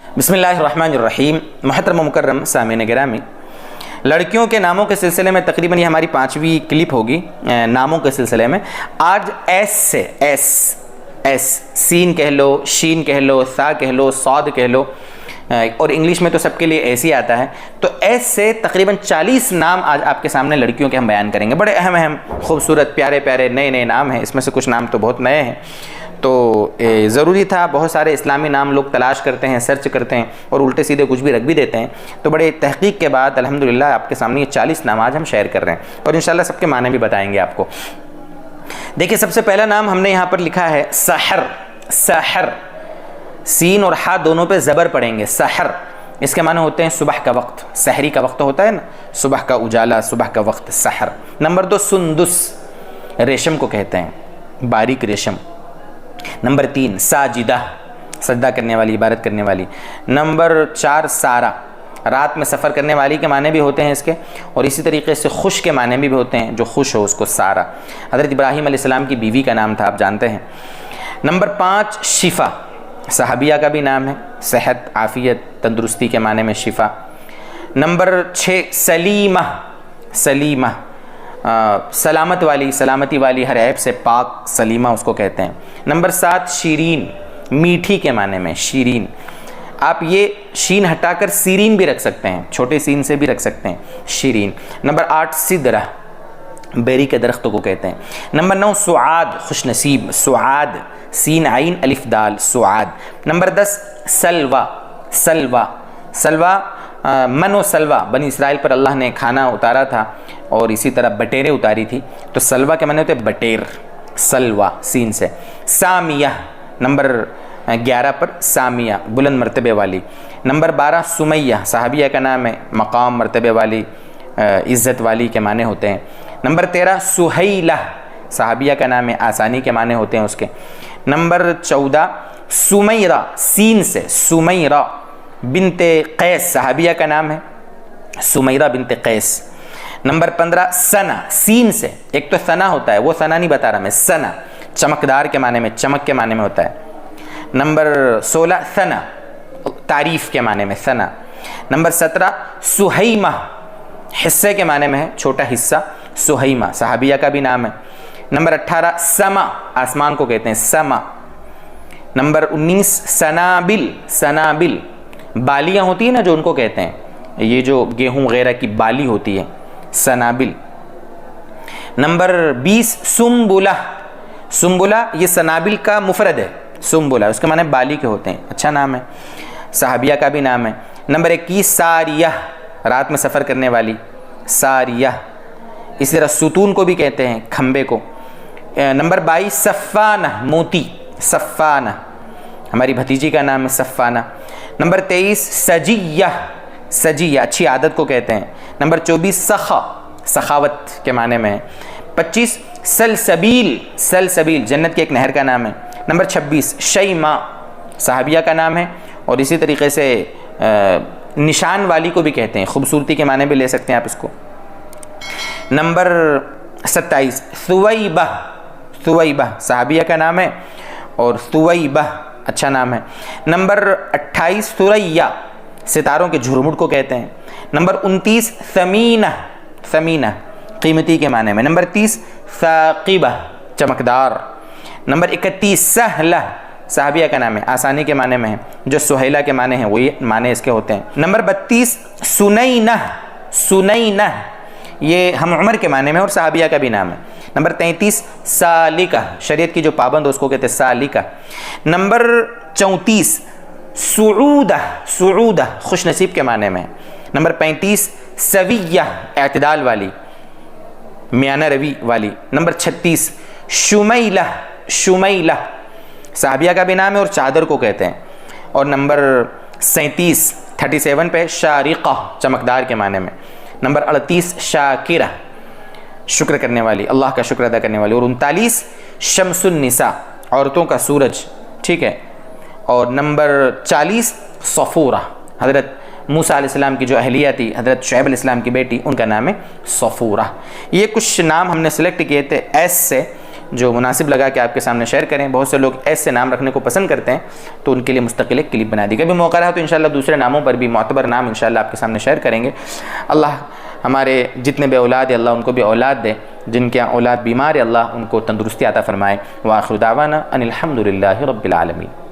بسم اللہ الرحمن الرحیم۔ محترم و مکرم سامعین گرامی، لڑکیوں کے ناموں کے سلسلے میں تقریباً یہ ہماری 5ویں کلپ ہوگی ناموں کے سلسلے میں۔ آج ایس سے ایس سین کہہ لو، شین کہہ لو، سا کہہ لو، صاد کہہ لو، اور انگلش میں تو سب کے لیے ایس ہی آتا ہے۔ تو ایس سے تقریباً 40 نام آج آپ کے سامنے لڑکیوں کے ہم بیان کریں گے۔ بڑے اہم خوبصورت پیارے پیارے نئے نام ہیں، اس میں سے کچھ نام تو بہت نئے ہیں، تو ضروری تھا۔ بہت سارے اسلامی نام لوگ تلاش کرتے ہیں، سرچ کرتے ہیں اور الٹے سیدھے کچھ بھی رکھ بھی دیتے ہیں، تو بڑے تحقیق کے بعد الحمدللہ آپ کے سامنے یہ 40 نام آج ہم شیئر کر رہے ہیں اور انشاءاللہ سب کے معنی بھی بتائیں گے آپ کو۔ دیکھیں، سب سے پہلا نام ہم نے یہاں پر لکھا ہے سحر۔ سحر، سین اور ہا دونوں پہ زبر پڑیں گے۔ سحر، اس کے معنی ہوتے ہیں صبح کا وقت، سحری کا وقت ہوتا ہے نا، صبح کا اجالا، صبح کا وقت، سحر۔ نمبر 2 سندس، ریشم کو کہتے ہیں، باریک ریشم۔ نمبر 3 ساجدہ، سجدہ کرنے والی، عبادت کرنے والی۔ نمبر 4 سارا، رات میں سفر کرنے والی کے معنی بھی ہوتے ہیں اس کے، اور اسی طریقے سے خوش کے معنی بھی ہوتے ہیں، جو خوش ہو اس کو سارا۔ حضرت ابراہیم علیہ السلام کی بیوی کا نام تھا، آپ جانتے ہیں۔ نمبر 5 شفا، صحابیہ کا بھی نام ہے، صحت، عافیت، تندرستی کے معنی میں شفا۔ نمبر 6 سلیمہ، سلیمہ سلامت والی، سلامتی والی، ہر عیب سے پاک، سلیمہ اس کو کہتے ہیں۔ نمبر 7 شیرین، میٹھی کے معنی میں شیرین۔ آپ یہ شین ہٹا کر سیرین بھی رکھ سکتے ہیں، چھوٹے سین سے بھی رکھ سکتے ہیں، شیرین۔ نمبر 8 سدرہ، بیری کے درختوں کو کہتے ہیں۔ نمبر 9 سعاد، خوش نصیب، سعاد، سین عین الف دال، سعاد۔ نمبر 10 سلوہ، سلوہ، سلوہ من و سلوہ، بنی اسرائیل پر اللہ نے کھانا اتارا تھا اور اسی طرح بٹیریں اتاری تھی، تو سلوہ کے معنی ہوتے بٹیر، سلوہ سین سے۔ سامیہ، نمبر 11 پر سامیہ، بلند مرتبے والی۔ نمبر 12 سمیہ، صحابیہ کا نام ہے، مقام، مرتبے والی، عزت والی کے معنی ہوتے ہیں۔ نمبر 13 سہیلہ، صحابیہ کا نام ہے، آسانی کے معنی ہوتے ہیں اس کے۔ نمبر 14 سمیرہ، سین سے، سمیرہ بنت قیس، صحابیہ کا نام ہے، سمیرہ بنت قیس۔ نمبر 15 ثنا، سین سے، ایک تو ثنا ہوتا ہے، وہ ثنا نہیں بتا رہا میں، ثنا چمکدار کے معنی میں، چمک کے معنی میں ہوتا ہے۔ نمبر 16 ثنا، تعریف کے معنی میں، ثنا۔ نمبر 17 سہیمہ، حصے کے معنی میں ہے، چھوٹا حصہ، سہیمہ، صحابیہ کا بھی نام ہے۔ نمبر 18 سما، آسمان کو کہتے ہیں، سما۔ نمبر 19 سنابل، سنابل بالیاں ہوتی ہیں نا، جو ان کو کہتے ہیں، یہ جو گیہوں وغیرہ کی بالی ہوتی ہے، سنابل۔ نمبر 20 سنبلہ، سنبلہ یہ سنابل کا مفرد ہے، سنبلہ، اس کے معنی بالی کے ہوتے ہیں، اچھا نام ہے، صحابیہ کا بھی نام ہے۔ نمبر 21 ساریہ، رات میں سفر کرنے والی، ساریہ۔ اسی طرح ستون کو بھی کہتے ہیں، کھمبے کو۔ نمبر 22 صفانہ، موتی، صفانہ، ہماری بھتیجی کا نام ہے صفانہ۔ نمبر 23 سجیہ، سجیہ اچھی عادت کو کہتے ہیں۔ نمبر 24 سخا، سخاوت کے معنی میں ہے۔ 25 سلسبیل، سلسبیل جنت کی ایک نہر کا نام ہے۔ نمبر 26 شیما، صحابیہ کا نام ہے، اور اسی طریقے سے نشان والی کو بھی کہتے ہیں، خوبصورتی کے معنی بھی لے سکتے ہیں آپ اس کو۔ نمبر 27 ثویبہ، ثویبہ صحابیہ کا نام ہے اور ثویبہ اچھا نام ہے۔ نمبر 28 ثریہ، ستاروں کے جھرمٹ کو کہتے ہیں۔ نمبر 29 ثمینہ، ثمینہ قیمتی کے معنی میں۔ نمبر 30 ثاقبہ، چمکدار۔ نمبر 31 سہلہ، صحابیہ کا نام ہے، آسانی کے معنی میں ہے، جو سہیلہ کے معنی ہیں وہی معنی اس کے ہوتے ہیں۔ نمبر 32 سنینہ، سنینہ یہ ہم عمر کے معنی میں اور صحابیہ کا بھی نام ہے۔ نمبر 33 سالکہ، شریعت کی جو پابند اس کو کہتے ہیں سالکہ۔ نمبر 34 سعودہ، سعودہ خوش نصیب کے معنی میں۔ نمبر 35 سویہ، اعتدال والی، میانہ روی والی۔ نمبر 36 شمیلہ، شمیلہ صحابیہ کا بھی نام ہے اور چادر کو کہتے ہیں۔ اور نمبر 37 پہ شارقہ، چمکدار کے معنی میں۔ نمبر 38 شاکرہ، شکر کرنے والی، اللہ کا شکر ادا کرنے والی۔ اور 39 شمس النساء، عورتوں کا سورج، ٹھیک ہے۔ اور نمبر 40 صفورہ، حضرت موسیٰ علیہ السلام کی جو اہلیہ تھی، حضرت شعیب علیہ السلام کی بیٹی، ان کا نام ہے صفورہ۔ یہ کچھ نام ہم نے سلیکٹ کیے تھے ایس سے، جو مناسب لگا کہ آپ کے سامنے شیئر کریں. بہت سے لوگ ایس سے نام رکھنے کو پسند کرتے ہیں تو ان کے لیے مستقل ایک کلپ بنا دی. کبھی موقع رہا تو انشاءاللہ دوسرے ناموں پر بھی معتبر نام انشاءاللہ آپ کے سامنے شیئر کریں گے. اللہ ہمارے جتنے بے اولاد ہیں اللہ ان کو بھی اولاد دے, جن کے اولاد بیمار ہے اللہ ان کو تندرستی عطا فرمائے. وآخر دعوانا ان الحمد للہ رب العالمین.